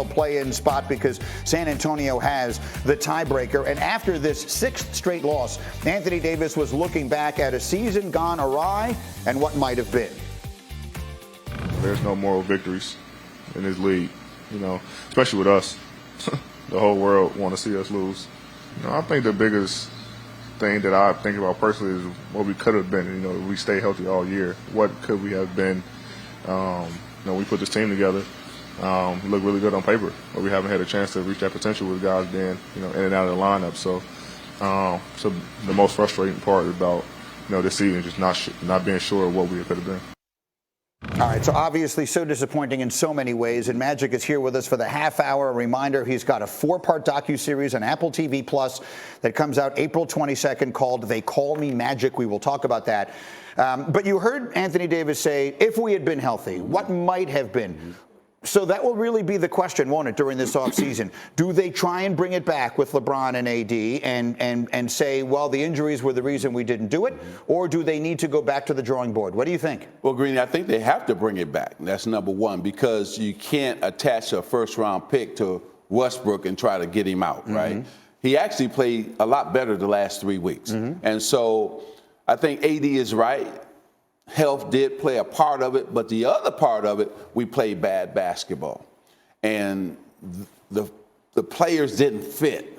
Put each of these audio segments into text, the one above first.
play-in spot because San Antonio has the tiebreaker. And after this sixth straight loss, Anthony Davis was looking back at a season gone awry and what might have been. There's no moral victories in this league, especially with us. The whole world want to see us lose. I think the biggest thing that I think about personally is what we could have been. If we stay healthy all year, what could we have been? We put this team together. Look really good on paper, but we haven't had a chance to reach that potential with guys being, in and out of the lineup. So the most frustrating part about, this season is just not being sure of what we could have been. All right, so obviously so disappointing in so many ways, and Magic is here with us for the half hour. A reminder, he's got a 4-part docuseries on Apple TV Plus that comes out April 22nd called They Call Me Magic. We will talk about that. But you heard Anthony Davis say, if we had been healthy, what might have been? So that will really be the question, won't it, during this offseason? Do they try and bring it back with LeBron and AD and say, well, the injuries were the reason we didn't do it? Or do they need to go back to the drawing board? What do you think? Well, Greeny, I think they have to bring it back. That's number one, because you can't attach a first-round pick to Westbrook and try to get him out, right? He actually played a lot better the last 3 weeks. And so I think AD is right. Health did play a part of it, but the other part of it, we played bad basketball. And the players didn't fit.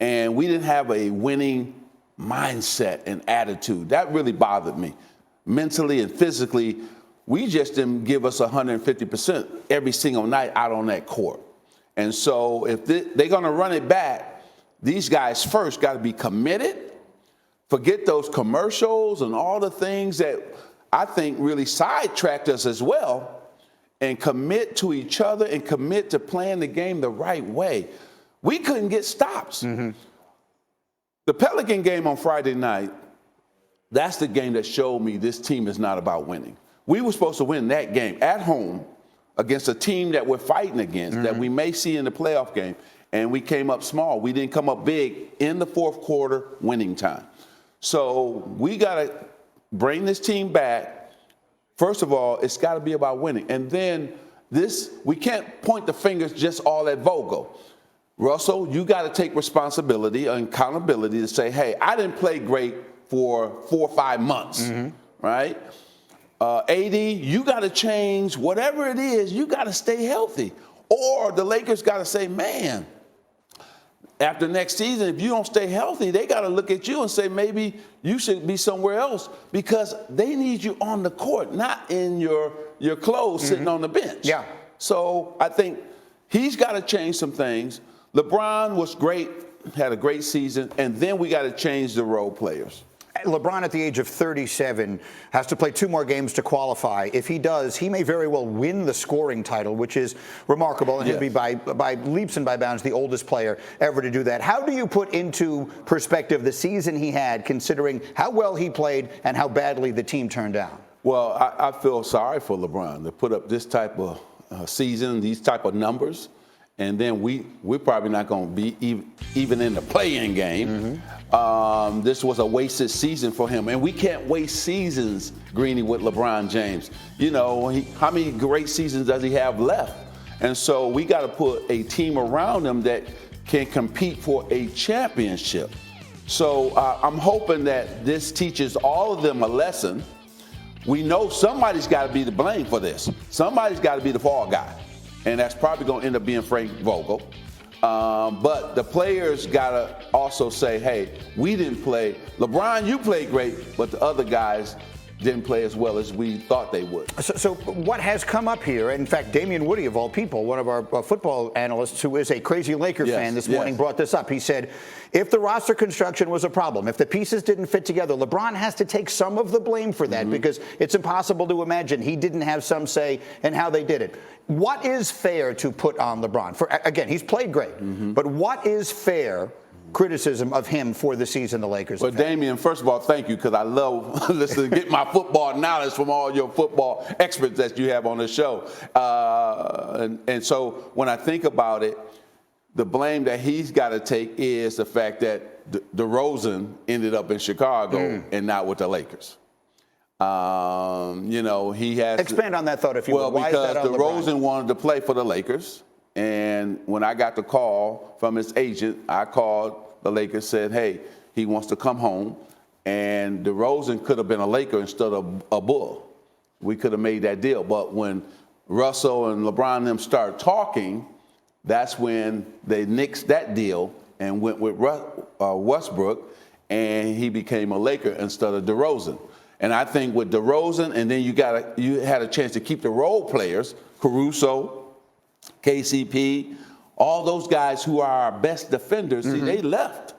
And we didn't have a winning mindset and attitude. That really bothered me. Mentally and physically, we just didn't give us 150% every single night out on that court. And so if they're going to run it back, these guys first got to be committed. Forget those commercials and all the things that I think really sidetracked us as well, and commit to each other and commit to playing the game the right way. We couldn't get stops. The Pelican game on Friday night, that's the game that showed me this team is not about winning. We were supposed to win that game at home against a team that we're fighting against, that we may see in the playoff game, and we came up small. We didn't come up big in the fourth quarter winning time. So we got to bring this team back. First of all, it's got to be about winning. And then we can't point the fingers just all at Vogel. Russell, you got to take responsibility and accountability to say, hey, I didn't play great for 4 or 5 months, right? AD, you got to change whatever it is. You got to stay healthy. Or the Lakers got to say, man, after next season, if you don't stay healthy, they got to look at you and say maybe you should be somewhere else, because they need you on the court, not in your clothes sitting on the bench. Yeah. So I think he's got to change some things. LeBron was great, had a great season, and then we got to change the role players. LeBron, at the age of 37, has to play 2 more games to qualify. If he does, he may very well win the scoring title, which is remarkable, and he'll be by leaps and by bounds the oldest player ever to do that. How do you put into perspective the season he had, considering how well he played and how badly the team turned out? Well, I feel sorry for LeBron to put up this type of season, these type of numbers, and then we're probably not going to be even in the play-in game. This was a wasted season for him, and we can't waste seasons, Greeny, with LeBron James. How many great seasons does he have left? And so we got to put a team around him that can compete for a championship. So I'm hoping that this teaches all of them a lesson. We know somebody's got to be to blame for this. Somebody's got to be the fall guy, and that's probably going to end up being Frank Vogel. But the players got to also say, hey, we didn't play. LeBron, you played great, but the other guys didn't play as well as we thought they would. So what has come up here, in fact, Damian Woody, of all people, one of our football analysts who is a crazy Laker fan this morning, brought this up. He said, if the roster construction was a problem, if the pieces didn't fit together, LeBron has to take some of the blame for that, because it's impossible to imagine he didn't have some say in how they did it. What is fair to put on LeBron? Again, he's played great, but what is fair criticism of him for the season the Lakers have had? Damian, first of all, thank you, because I love listening to get my football knowledge from all your football experts that you have on the show. And so when I think about it, the blame that he's got to take is the fact that DeRozan ended up in Chicago and not with the Lakers. He has expand on that thought if you will. Well, because DeRozan wanted to play for the Lakers, And when I got the call from his agent, I called the Lakers, said, hey, he wants to come home. And DeRozan could have been a Laker instead of a Bull. We could have made that deal. But when Russell and LeBron and them started talking, that's when they nixed that deal and went with Westbrook, and he became a Laker instead of DeRozan. And I think with DeRozan, and then you had a chance to keep the role players, Caruso, KCP, all those guys who are our best defenders, see, they left.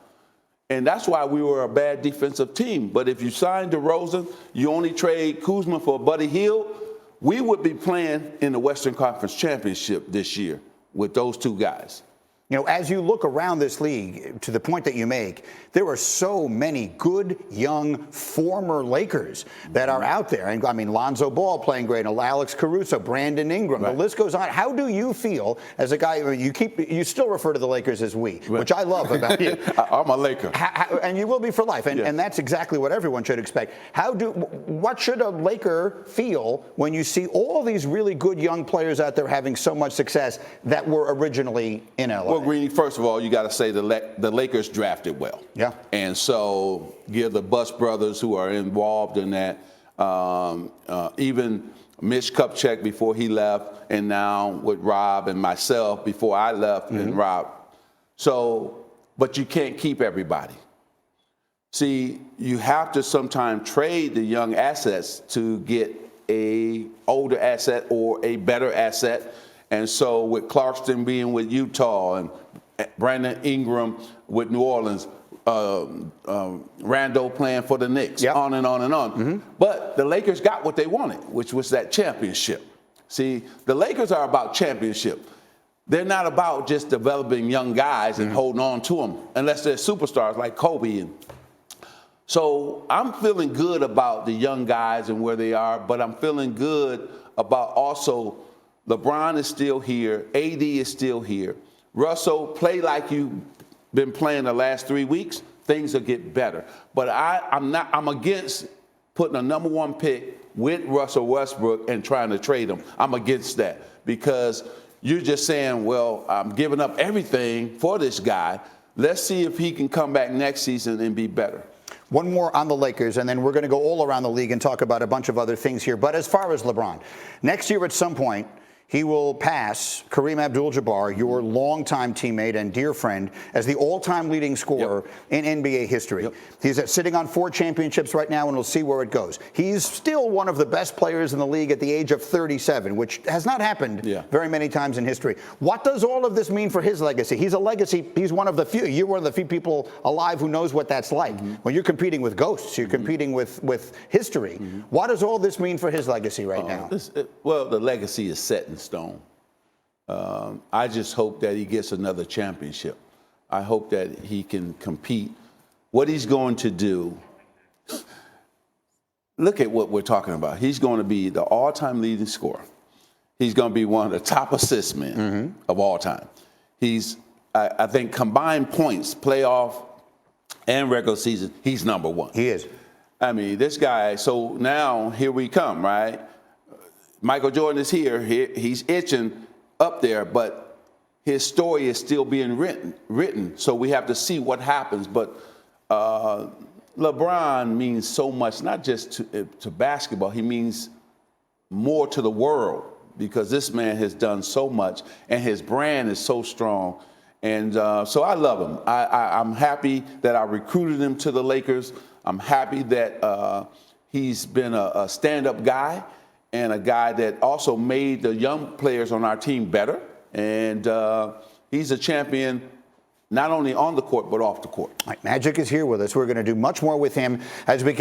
And that's why we were a bad defensive team. But if you sign DeRozan, you only trade Kuzma for Buddy Hield, we would be playing in the Western Conference Championship this year with those two guys. You know, as you look around this league, to the point that you make, there are so many good, young, former Lakers that are out there. And I mean, Lonzo Ball playing great, Alex Caruso, Brandon Ingram, the list goes on. How do you feel as a guy, you still refer to the Lakers as we, which I love about you. I'm a Laker. And you will be for life. And that's exactly what everyone should expect. What should a Laker feel when you see all these really good young players out there having so much success that were originally in LA? Well, Greeny, first of all, you got to say the Lakers drafted well. Yeah. And so give the Buss brothers who are involved in that, even Mitch Kupchak before he left, and now with Rob and myself before I left and Rob. So, but you can't keep everybody. See, you have to sometimes trade the young assets to get a older asset or a better asset. And so with Clarkson being with Utah and Brandon Ingram with New Orleans, Randall playing for the Knicks, on and on and on. But the Lakers got what they wanted, which was that championship. See, the Lakers are about championship. They're not about just developing young guys and holding on to them, unless they're superstars like Kobe. So I'm feeling good about the young guys and where they are, but I'm feeling good about also LeBron is still here, AD is still here. Russell, play like you've been playing the last 3 weeks, things will get better. But I'm against putting a number one pick with Russell Westbrook and trying to trade him. I'm against that because you're just saying, well, I'm giving up everything for this guy. Let's see if he can come back next season and be better. One more on the Lakers, and then we're going to go all around the league and talk about a bunch of other things here. But as far as LeBron, next year at some point, he will pass Kareem Abdul-Jabbar, your longtime teammate and dear friend, as the all-time leading scorer in NBA history. He's sitting on 4 championships right now, and we'll see where it goes. He's still one of the best players in the league at the age of 37, which has not happened very many times in history. What does all of this mean for his legacy? He's a legacy. He's one of the few. You're one of the few people alive who knows what that's like. When you're competing with ghosts, you're competing with history. What does all this mean for his legacy right now? Well, the legacy is set in stone. I just hope that he gets another championship. I hope that he can compete. What he's going to do, look at what we're talking about. He's going to be the all-time leading scorer. He's going to be one of the top assist men of all time. He's, I think, combined points, playoff and regular season, he's number one. He is. I mean, this guy, so now here we come, right? Michael Jordan is here. He's itching up there, but his story is still being written. So we have to see what happens. But LeBron means so much, not just to basketball. He means more to the world because this man has done so much, and his brand is so strong. And so I love him. I'm happy that I recruited him to the Lakers. I'm happy that he's been a stand-up guy, and a guy that also made the young players on our team better. And he's a champion not only on the court, but off the court. All right, Magic is here with us. We're going to do much more with him as we